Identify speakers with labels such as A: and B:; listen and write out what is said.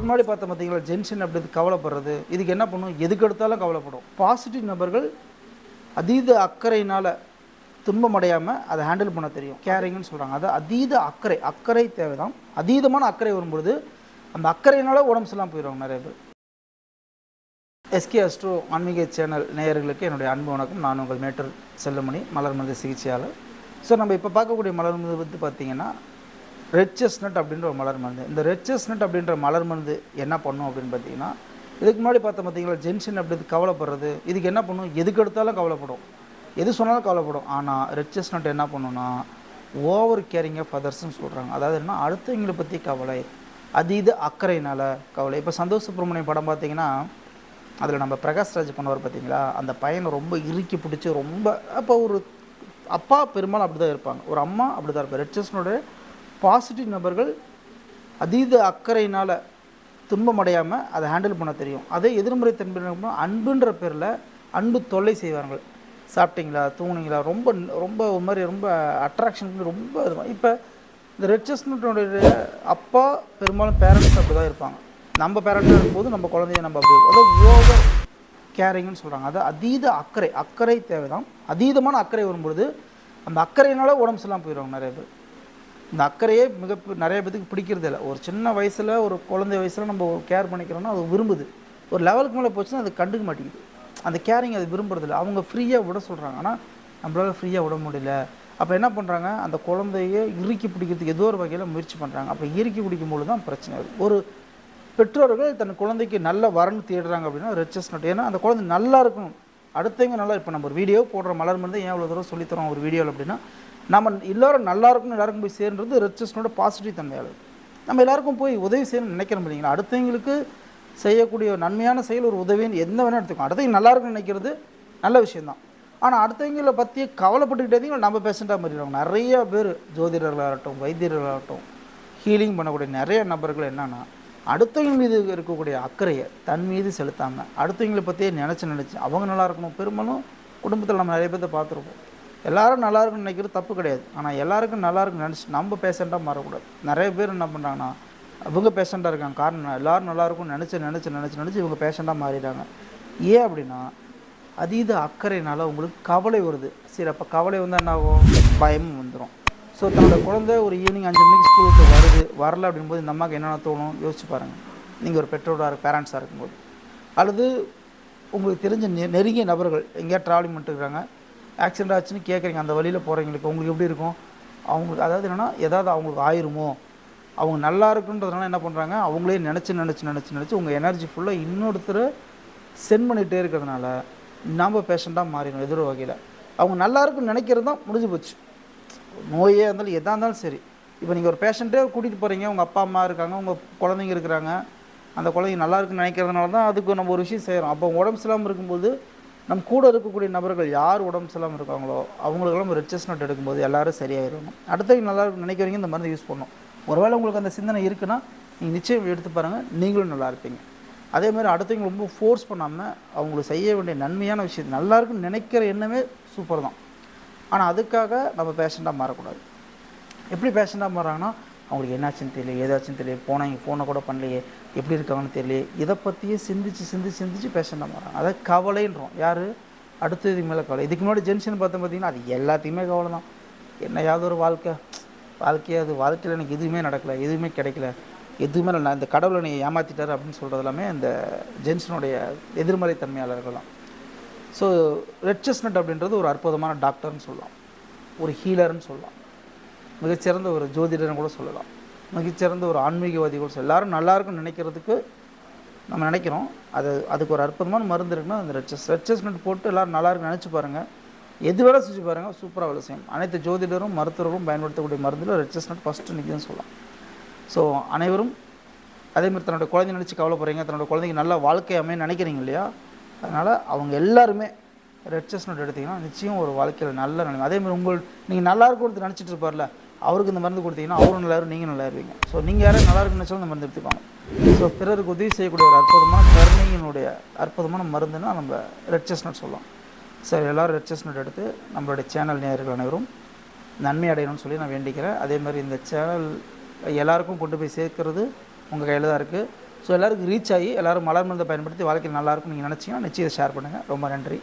A: முன்னாடி பார்த்த பார்த்தீங்களா ஜென்ஷன் அப்படி கவலைப்படுறது, இதுக்கு என்ன பண்ணும், எதுக்கு எடுத்தாலும் கவலைப்படும். பாசிட்டிவ் நபர்கள் அதீத அக்கறையினால் துன்பமடையாமல் அதை ஹேண்டில் பண்ண தெரியும். கேரிங்னு சொல்கிறாங்க. அது அதீத அக்கறை, அக்கறை தேவை தான். அதீதமான அக்கறை வரும்பொழுது அந்த அக்கறையினால் உடம்பு சரியில்லாமல் போயிடுவாங்க நிறைய பேர். எஸ்கே அஸ்ட்ரோ ஆன்மீக சேனல் நேயர்களுக்கு என்னுடைய அன்பு வணக்கம். நான் உங்கள் மேட்டூர் செல்லுமணி, மலர் மருந்து சிகிச்சையாளர். ஸோ நம்ம இப்போ பார்க்கக்கூடிய மலர் மருந்து வந்து பார்த்திங்கன்னா ரெட் செஸ்னட் அப்படின்ற ஒரு மலர் மருந்து. இந்த ரெட் செஸ்னட் அப்படின்ற மலர் மருந்து என்ன பண்ணும் அப்படின்னு பார்த்தீங்கன்னா, இதுக்கு முன்னாடி பார்த்தீங்களா ஜென்ஷன் அப்படி கவலைப்படுறது, இதுக்கு என்ன பண்ணும், எதுக்கு எடுத்தாலும் கவலைப்படும், எது சொன்னாலும் கவலைப்படும். ஆனால் ரெட் செஸ்னட் என்ன பண்ணுன்னா ஓவர் கேரிங் ஆஃப் அதர்ஸ்ன்னு சொல்கிறாங்க. அதாவது என்ன, அடுத்தவங்களை பற்றி கவலை, அதீத அக்கறையினால் கவலை. இப்போ சந்தோஷ் சுப்ரமணியம் படம் பார்த்திங்கன்னா அதில் நம்ம பிரகாஷ்ராஜ் பண்ணுவார் பார்த்திங்களா, அந்த பையனை ரொம்ப இறுக்கி பிடிச்சி ரொம்ப, அப்போ ஒரு அப்பா பெரும்பாலும் அப்படி தான் இருப்பாங்க, ஒரு அம்மா அப்படி தான் இருப்பார். ரெட் செஸ்னோட பாசிட்டிவ் நபர்கள் அதீத அக்கறையினால் துன்பமடையாமல் அதை ஹேண்டில் பண்ண தெரியும். அதே எதிர்மறை தன்மை அன்புன்ற பேரில் அன்பு தொல்லை செய்வார்கள். சாப்பிட்டீங்களா, தூங்குனீங்களா, ரொம்ப ரொம்ப ஒரு மாதிரி ரொம்ப அட்ராக்ஷன் ரொம்ப இருக்கும். இப்போ இந்த ரெட் செஸ்னட்டோடைய அப்பா பெரும்பாலும் பேரண்ட்ஸ் அப்படி தான் இருப்பாங்க. நம்ம பேரண்ட்டாக இருக்கும்போது நம்ம குழந்தைய நம்ம அப்படி இருக்கும். அதாவது ஓவர் கேரிங்னு சொல்கிறாங்க. அது அதீத அக்கறை, அக்கறை தேவை தான். அதீதமான அக்கறை வரும்பொழுது அந்த அக்கறையினால் உடம்பு சரியில்லாமல் போயிடுவாங்க நிறைய பேர். இந்த அக்கறையே நிறைய பேத்துக்கு பிடிக்கிறது இல்லை. ஒரு சின்ன வயசில், ஒரு குழந்தை வயசில் நம்ம கேர் பண்ணிக்கிறோன்னா அது விரும்புது. ஒரு லெவலுக்கு மேலே போச்சுன்னா அது கண்டுக்க மாட்டேங்குது. அந்த கேரிங் அது விரும்புறதில்ல. அவங்க ஃப்ரீயாக விட சொல்கிறாங்க, ஆனால் நம்மளால் ஃப்ரீயாக விட முடியல. அப்போ என்ன பண்ணுறாங்க, அந்த குழந்தைய இறுக்கி பிடிக்கிறதுக்கு ஏதோ ஒரு வகையில் முயற்சி பண்ணுறாங்க. அப்போ இறுக்கி பிடிக்கும்போது தான் பிரச்சனை வருது. ஒரு பெற்றோர்கள் தன் குழந்தைக்கு நல்ல வரன்னு தேடுறாங்க அப்படின்னா ரெட் செஸ்னட். ஏன்னா அந்த குழந்தை நல்லா இருக்கணும், அடுத்தவங்க நல்லா. இப்போ நம்ம ஒரு வீடியோ போடுற மலர் மருந்து ஏன் இவ்வளோ தூரம் சொல்லித்தரோம் ஒரு வீடியோவில் அப்படின்னா, நம்ம எல்லோரும் நல்லா இருக்கணும், எல்லாருக்கும் போய் சேர்ன்றது ரெட் செஸ்னோட பாசிட்டிவ் தன்மையால். நம்ம எல்லாருக்கும் போய் உதவி செய்யணும்னு நினைக்கிறோம் இல்லைங்களா. அடுத்தவங்களுக்கு செய்யக்கூடிய நன்மையான செயல் ஒரு உதவின்னு எந்த வேணால் எடுத்துக்கோம். அடுத்தவங்க நல்லா இருக்குன்னு நினைக்கிறது நல்ல விஷயந்தான். ஆனால் அடுத்தவங்களை பற்றி கவலைப்பட்டுக்கிட்டே நம்ம பேஷண்ட்டாக மாறிடுவாங்க. நிறைய பேர் ஜோதிடர்களாகட்டும், வைத்தியர்களாகட்டும், ஹீலிங் பண்ணக்கூடிய நிறைய நபர்கள் என்னென்னா, அடுத்தவங்க மீது இருக்கக்கூடிய அக்கறையை தன் மீது செலுத்தாமல் அடுத்தவங்களை பற்றியே நினச்சி அவங்க நல்லா இருக்கணும். பெரும்பாலும் குடும்பத்தில் நம்ம நிறைய பேர்த்த பார்த்துருப்போம். எல்லோரும் நல்லா இருக்குன்னு நினைக்கிறது தப்பு கிடையாது. ஆனால் எல்லாருக்கும் நல்லா இருக்குன்னு நினச்சி நம்ம பேஷண்ட்டாக மாறக்கூடாது. நிறைய பேர் என்ன பண்ணுறாங்கன்னா, இவங்க பேஷண்ட்டாக இருக்காங்க, காரணம் எல்லோரும் நல்லாயிருக்கும்னு நினச்சி இவங்க பேஷண்ட்டாக மாறிடுறாங்க. ஏன் அப்படின்னா, அதீத அக்கறையினால் உங்களுக்கு கவலை வருது. சரி, அப்போ கவலை வந்தால் என்ன ஆகும், பயமும் வந்துடும். ஸோ தன்னோட குழந்தை ஒரு ஈவினிங் 5 மணிக்கு ஸ்கூலுக்கு வரல அப்படின்போது இந்த அம்மாவுக்கு என்னென்ன தோணும் யோசிச்சு பாருங்கள். நீங்கள் ஒரு பெற்றோராக பேரண்ட்ஸாக இருக்கும்போது, அல்லது உங்களுக்கு தெரிஞ்ச நெருங்கிய நபர்கள் எங்கேயா ட்ராவலிங் பண்ணிட்டுருக்காங்க, ஆக்சிடென்ட் ஆச்சுன்னு கேட்குறீங்க, அந்த வழியில் போகிறவங்களுக்கு உங்களுக்கு எப்படி இருக்கும், அவங்களுக்கு அதாவது என்னென்னா ஏதாவது அவங்களுக்கு ஆயிருமோ, அவங்க நல்லா இருக்குன்றதுனால என்ன பண்ணுறாங்க, அவங்களே நினச்சி உங்கள் எனர்ஜி ஃபுல்லாக இன்னொருத்தர் சென்ட் பண்ணிகிட்டே இருக்கிறதுனால நம்ம பேஷண்ட்டாக மாறிடும். எதிர் வகையில் அவங்க நல்லா இருக்குன்னு நினைக்கிறது தான் முடிஞ்சு போச்சு. நோயே இருந்தாலும் எதாக இருந்தாலும் சரி. இப்போ நீங்கள் ஒரு பேஷண்ட்டே கூட்டிகிட்டு போகிறீங்க, உங்கள் அப்பா அம்மா இருக்காங்க, உங்கள் குழந்தைங்க இருக்கிறாங்க, அந்த குழந்தைங்க நல்லா இருக்குன்னு நினைக்கிறதுனால தான் அதுக்கு நம்ம ஒரு விஷயம் செய்கிறோம். அப்போ உடம்பு சரியில்லாமல் இருக்கும்போது நம்ம கூட இருக்கக்கூடிய நபர்கள் யார் உடம்பு சரியில்லாமல் இருக்காங்களோ அவங்களுக்கெல்லாம் ரெட் செஸ்னட் எடுக்கும்போது எல்லோரும் சரியாயிடணும். அடுத்தவங்க நல்லா நினைக்கிறவங்க இந்த மருந்து யூஸ் பண்ணணும். ஒருவேளை உங்களுக்கு அந்த சிந்தனை இருக்குன்னா நீங்கள் நிச்சயம் எடுத்து பாருங்கள், நீங்களும் நல்லா இருப்பீங்க. அதேமாதிரி அடுத்தவங்க ரொம்ப ஃபோர்ஸ் பண்ணாமல் அவங்களுக்கு செய்ய வேண்டிய நன்மையான விஷயம் நல்லா இருக்குன்னு நினைக்கிற எண்ணமே சூப்பர் தான். ஆனால் அதுக்காக நம்ம பேஷண்ட்டாக மாறக்கூடாது. எப்படி பேஷண்ட்டாக மாறாங்கன்னா, அவங்களுக்கு என்னாச்சுன்னு தெரியல, ஏதாச்சுன்னு தெரியல, போனாங்க ஃபோனை கூட பண்ணலையே, எப்படி இருக்காங்கன்னு தெரியல, இதை பற்றியே சிந்திச்சு பேஷண்ட்டாக மாறாங்க. அதாவது கவலைன்றோம். யார், அடுத்தது மேலே கவலை. இதுக்கு முன்னாடி ஜென்ஷன் பார்த்தீங்கன்னா அது எல்லாத்தையுமே கவலை தான். என்னையாவது ஒரு வாழ்க்கையாக அது வாழ்க்கையில் எனக்கு எதுவுமே நடக்கலை, எதுவுமே கிடைக்கல, எதுவுமே நான் இந்த கடவுளை நீ ஏமாற்றிட்டார் அப்படின்னு சொல்கிறது எல்லாமே இந்த ஜென்ஷனுடைய எதிர்மறை தன்மையாளர்கள் தான். ஸோ ரெட் செஸ்னட் அப்படின்றது ஒரு அற்புதமான டாக்டர்னு சொல்லலாம், ஒரு ஹீலர்னு சொல்லலாம், மிகச்சிறந்த ஒரு ஜோதிடர்னு கூட சொல்லலாம், மிகச்சிறந்த ஒரு ஆன்மீகவாதி கூட சொல்லலாம். எல்லோரும் நல்லாயிருக்குன்னு நினைக்கிறதுக்கு நம்ம நினைக்கிறோம். அதுக்கு ஒரு அற்புதமான மருந்து இருக்குன்னா அந்த ரெட் செஸ்னட் போட்டு எல்லோரும் நல்லாயிருக்குன்னு நினச்சி பாருங்கள். எது வேலை செஞ்சு பாருங்கள், சூப்பராக வேலை செய்யும். அனைத்து ஜோதிடரும் மருத்துவர்களும் பயன்படுத்தக்கூடிய மருந்தில் ரெட் செஸ்னட் ஃபஸ்ட்டு நிற்குதுன்னு சொல்லலாம். ஸோ அனைவரும் அதேமாதிரி தன்னோட குழந்தை நினச்சி கவலைப்படுறீங்க, தன்னோட குழந்தைங்க நல்ல வாழ்க்கை அமைய நினைக்கிறீங்க இல்லையா, அதனால் அவங்க எல்லாருமே ரெட் செஸ்னட் எடுத்திங்கன்னா நிச்சயம் ஒரு வாழ்க்கையில் நல்ல நிலைமை. அதேமாதிரி நீங்கள் நல்லா இருக்குன்னு நினச்சிட்டு இருப்பார்ல, அவருக்கு இந்த மருந்து கொடுத்தீங்கன்னா அவரும் நல்லா இருக்கும், நீங்கள் நல்லா இருப்பீங்க. ஸோ நீங்கள் யாரும் நல்லா இருக்குன்னு நினச்சாலும் இந்த மருந்து எடுத்துப்பாங்க. ஸோ பிறருக்கு உதவி செய்யக்கூடிய ஒரு அற்புதமான கருணையினுடைய அற்புதமான மருந்துன்னா நம்ம ரெட் செஸ்னட் சொல்லலாம். சரி, எல்லோரும் ரெட் செஸ்னட் எடுத்து நம்மளுடைய சேனல் நேயர்கள் அனைவரும் நன்மை அடையணும்னு சொல்லி நான் வேண்டிக்கிறேன். அதேமாதிரி இந்த சேனல் எல்லாருக்கும் கொண்டு போய் சேர்க்கறது உங்கள் கையில் தான் இருக்குது. ஸோ எல்லாருக்கும் ரீச் ஆகி எல்லோரும் மலர் மருந்தை பயன்படுத்தி வாழ்க்கையில் நல்லாயிருக்கும் நீங்கள் நினச்சிங்கன்னா நிச்சயம் ஷேர் பண்ணுங்கள். ரொம்ப நன்றி.